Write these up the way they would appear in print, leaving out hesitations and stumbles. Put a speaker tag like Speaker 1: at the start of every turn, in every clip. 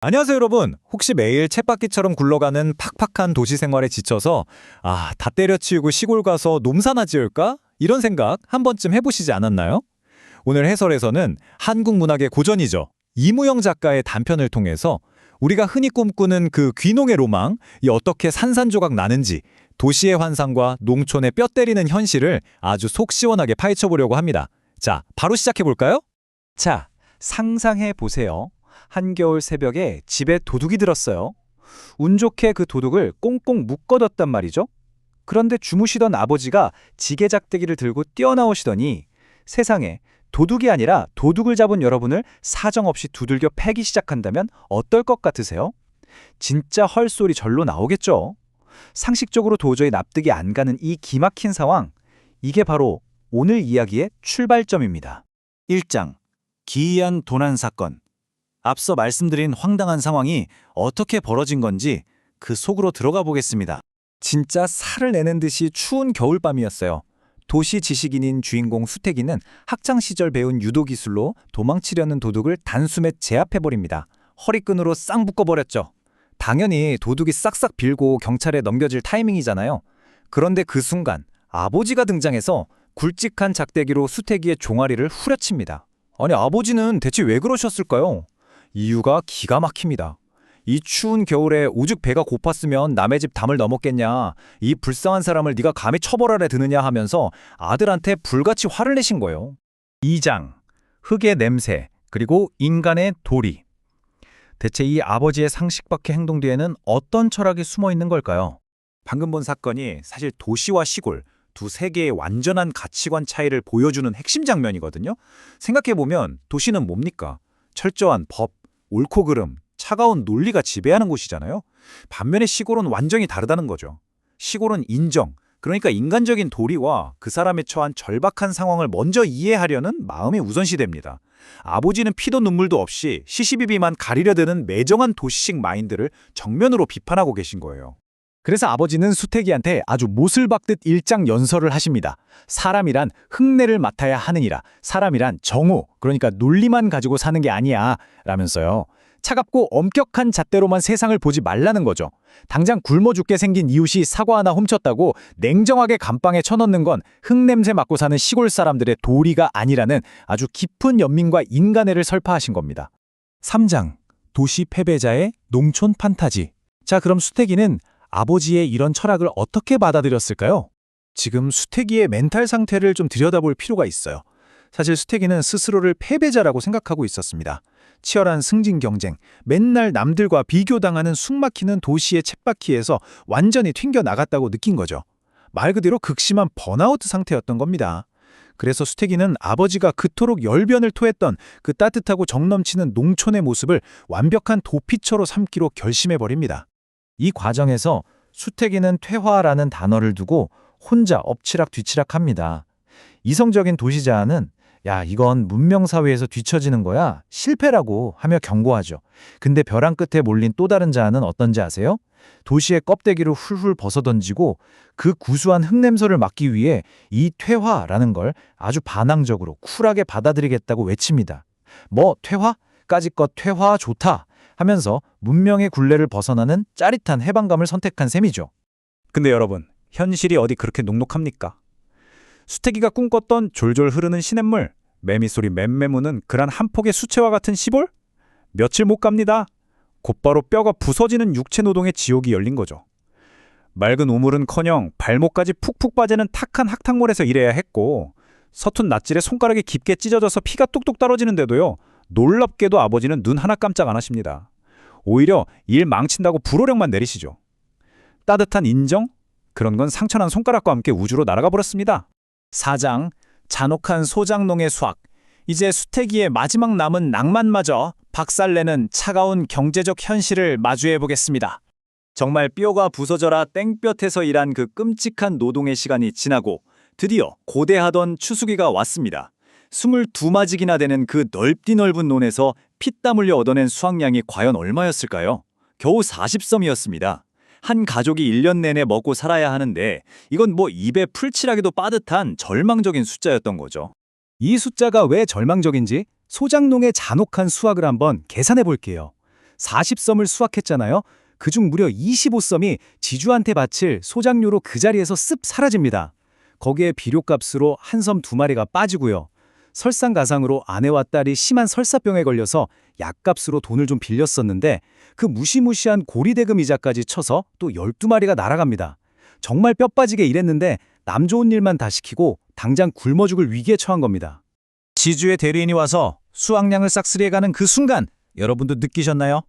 Speaker 1: 안녕하세요, 여러분. 혹시 매일 쳇바퀴처럼 굴러가는 팍팍한 도시 생활에 지쳐서 다 때려치우고 시골 가서 농사나 지을까? 이런 생각 한 번쯤 해보시지 않았나요? 오늘 해설에서는 한국 문학의 고전이죠. 이무영 작가의 단편을 통해서 우리가 흔히 꿈꾸는 그 귀농의 로망, 이 어떻게 산산조각 나는지, 도시의 환상과 농촌의 뼈 때리는 현실을 아주 속 시원하게 파헤쳐보려고 합니다. 자, 바로 시작해볼까요?
Speaker 2: 자, 상상해 보세요. 한겨울 새벽에 집에 도둑이 들었어요. 운 좋게 그 도둑을 꽁꽁 묶어뒀단 말이죠. 그런데 주무시던 아버지가 지게작대기를 들고 뛰어나오시더니 세상에 도둑이 아니라 도둑을 잡은 여러분을 사정없이 두들겨 패기 시작한다면 어떨 것 같으세요? 진짜 헐소리 절로 나오겠죠. 상식적으로 도저히 납득이 안 가는 이 기막힌 상황, 이게 바로 오늘 이야기의 출발점입니다.
Speaker 3: 1장 기이한 도난 사건. 앞서 말씀드린 황당한 상황이 어떻게 벌어진 건지 그 속으로 들어가 보겠습니다.
Speaker 2: 진짜 살을 내는 듯이 추운 겨울밤이었어요. 도시 지식인인 주인공 수태기는 학창시절 배운 유도기술로 도망치려는 도둑을 단숨에 제압해버립니다. 허리끈으로 쌍 묶어버렸죠. 당연히 도둑이 싹싹 빌고 경찰에 넘겨질 타이밍이잖아요. 그런데 그 순간 아버지가 등장해서 굵직한 작대기로 수태기의 종아리를 후려칩니다. 아니, 아버지는 대체 왜 그러셨을까요? 이유가 기가 막힙니다. 이 추운 겨울에 오죽 배가 고팠으면 남의 집 담을 넘었겠냐, 이 불쌍한 사람을 네가 감히 처벌하려 드느냐 하면서 아들한테 불같이 화를 내신 거예요. 2장 흙의 냄새, 그리고 인간의 도리. 대체 이 아버지의 상식 밖의 행동 뒤에는 어떤 철학이 숨어 있는 걸까요?
Speaker 3: 방금 본 사건이 사실 도시와 시골 두 세계의 완전한 가치관 차이를 보여주는 핵심 장면이거든요. 생각해보면 도시는 뭡니까? 철저한 법, 옳고 그름, 차가운 논리가 지배하는 곳이잖아요. 반면에 시골은 완전히 다르다는 거죠. 시골은 인정, 그러니까 인간적인 도리와 그 사람이 처한 절박한 상황을 먼저 이해하려는 마음이 우선시됩니다. 아버지는 피도 눈물도 없이 시시비비만 가리려 드는 매정한 도시식 마인드를 정면으로 비판하고 계신 거예요.
Speaker 2: 그래서 아버지는 수태기한테 아주 못을 박듯 일장 연설을 하십니다. 사람이란 흙내를 맡아야 하느니라. 사람이란 정오, 그러니까 논리만 가지고 사는 게 아니야 라면서요. 차갑고 엄격한 잣대로만 세상을 보지 말라는 거죠. 당장 굶어 죽게 생긴 이웃이 사과 하나 훔쳤다고 냉정하게 감방에 쳐넣는 건 흙냄새 맡고 사는 시골 사람들의 도리가 아니라는 아주 깊은 연민과 인간애를 설파하신 겁니다. 3장 도시 패배자의 농촌 판타지. 자, 그럼 수태기는 아버지의 이런 철학을 어떻게 받아들였을까요? 지금 수태기의 멘탈 상태를 좀 들여다볼 필요가 있어요. 사실 수태기는 스스로를 패배자라고 생각하고 있었습니다. 치열한 승진 경쟁, 맨날 남들과 비교당하는 숨막히는 도시의 쳇바퀴에서 완전히 튕겨나갔다고 느낀 거죠. 말 그대로 극심한 번아웃 상태였던 겁니다. 그래서 수태기는 아버지가 그토록 열변을 토했던 그 따뜻하고 정 넘치는 농촌의 모습을 완벽한 도피처로 삼기로 결심해버립니다. 이 과정에서 수태기는 퇴화라는 단어를 두고 혼자 엎치락뒤치락합니다. 이성적인 도시자는 야, 이건 문명사회에서 뒤처지는 거야, 실패라고 하며 경고하죠. 근데 벼랑 끝에 몰린 또 다른 자아는 어떤지 아세요? 도시의 껍데기를 훌훌 벗어던지고 그 구수한 흙냄새를 막기 위해 이 퇴화라는 걸 아주 반항적으로 쿨하게 받아들이겠다고 외칩니다. 뭐 퇴화까지껏 퇴화 좋다 하면서 문명의 굴레를 벗어나는 짜릿한 해방감을 선택한 셈이죠.
Speaker 3: 근데 여러분, 현실이 어디 그렇게 녹록합니까? 수태기가 꿈꿨던 졸졸 흐르는 시냇물, 매미소리 맴매무는 그란 한 폭의 수채화 같은 시골? 며칠 못 갑니다. 곧바로 뼈가 부서지는 육체 노동의 지옥이 열린 거죠. 맑은 우물은커녕 발목까지 푹푹 빠지는 탁한 학탕물에서 일해야 했고, 서툰 낫질에 손가락이 깊게 찢어져서 피가 뚝뚝 떨어지는데도요, 놀랍게도 아버지는 눈 하나 깜짝 안 하십니다. 오히려 일 망친다고 불호령만 내리시죠. 따뜻한 인정? 그런 건 상처난 손가락과 함께 우주로 날아가 버렸습니다. 4장 잔혹한 소장농의 수확. 이제 수태기의 마지막 남은 낭만마저 박살내는 차가운 경제적 현실을 마주해보겠습니다.
Speaker 2: 정말 뼈가 부서져라 땡볕에서 일한 그 끔찍한 노동의 시간이 지나고 드디어 고대하던 추수기가 왔습니다. 22마직이나 되는 그 넓디 넓은 논에서 피땀 흘려 얻어낸 수확량이 과연 얼마였을까요? 겨우 40섬이었습니다. 한 가족이 1년 내내 먹고 살아야 하는데 이건 뭐 입에 풀칠하기도 빠듯한 절망적인 숫자였던 거죠. 이 숫자가 왜 절망적인지 소장농의 잔혹한 수확을 한번 계산해 볼게요. 40섬을 수확했잖아요. 그중 무려 25섬이 지주한테 바칠 소장료로 그 자리에서 쓱 사라집니다. 거기에 비료값으로 한 섬 2마리가 빠지고요. 설상가상으로 아내와 딸이 심한 설사병에 걸려서 약값으로 돈을 좀 빌렸었는데 그 무시무시한 고리대금 이자까지 쳐서 또 12마리가 날아갑니다. 정말 뼈 빠지게 일했는데 남 좋은 일만 다 시키고 당장 굶어 죽을 위기에 처한 겁니다.
Speaker 3: 지주의 대리인이 와서 수확량을 싹쓸이해가는 그 순간 여러분도 느끼셨나요?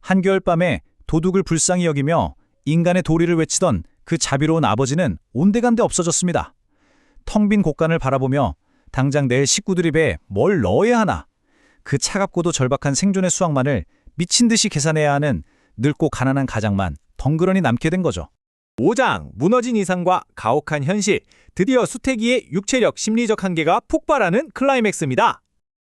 Speaker 3: 한겨울 밤에 도둑을 불쌍히 여기며 인간의 도리를 외치던 그 자비로운 아버지는 온데간데 없어졌습니다. 텅 빈 곳간을 바라보며 당장 내일 식구들 입에 뭘 넣어야 하나, 그 차갑고도 절박한 생존의 수확만을 미친 듯이 계산해야 하는 늙고 가난한 가장만 덩그러니 남게 된 거죠.
Speaker 1: 5장 무너진 이상과 가혹한 현실. 드디어 수태기의 육체력, 심리적 한계가 폭발하는 클라이맥스입니다.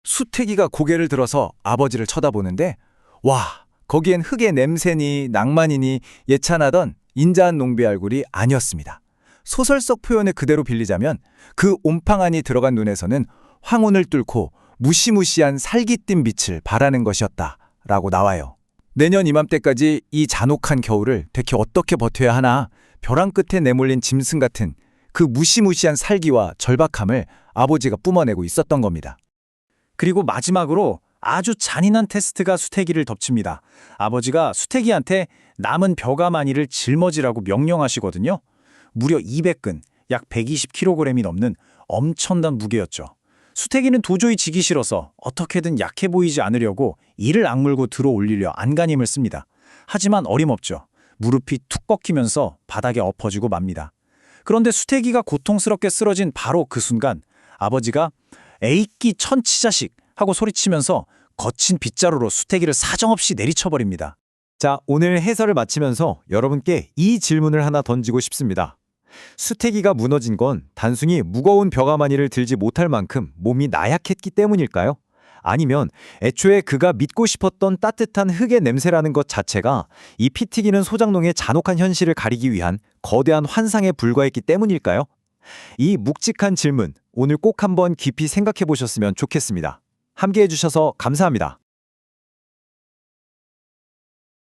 Speaker 2: 수태기가 고개를 들어서 아버지를 쳐다보는데 와, 거기엔 흙의 냄새니 낭만이니 예찬하던 인자한 농부의 얼굴이 아니었습니다. 소설 속 표현을 그대로 빌리자면 그 옴팡 안이 들어간 눈에서는 황혼을 뚫고 무시무시한 살깃띤 빛을 발하는 것이었다라고 나와요. 내년 이맘때까지 이 잔혹한 겨울을 대체 어떻게 버텨야 하나, 벼랑 끝에 내몰린 짐승 같은 그 무시무시한 살기와 절박함을 아버지가 뿜어내고 있었던 겁니다. 그리고 마지막으로 아주 잔인한 테스트가 수태기를 덮칩니다. 아버지가 수태기한테 남은 벼가마니를 짊어지라고 명령하시거든요. 무려 200근, 약 120kg이 넘는 엄청난 무게였죠. 수태기는 도저히 지기 싫어서 어떻게든 약해 보이지 않으려고 이를 악물고 들어 올리려 안간힘을 씁니다. 하지만 어림없죠. 무릎이 툭 꺾이면서 바닥에 엎어지고 맙니다. 그런데 수태기가 고통스럽게 쓰러진 바로 그 순간 아버지가 에이끼 천치자식 하고 소리치면서 거친 빗자루로 수태기를 사정없이 내리쳐버립니다.
Speaker 1: 자, 오늘 해설을 마치면서 여러분께 이 질문을 하나 던지고 싶습니다. 수태기가 무너진 건 단순히 무거운 벼가마니를 들지 못할 만큼 몸이 나약했기 때문일까요? 아니면 애초에 그가 믿고 싶었던 따뜻한 흙의 냄새라는 것 자체가 이 피 튀기는 소장농의 잔혹한 현실을 가리기 위한 거대한 환상에 불과했기 때문일까요? 이 묵직한 질문, 오늘 꼭 한번 깊이 생각해 보셨으면 좋겠습니다. 함께 해주셔서 감사합니다.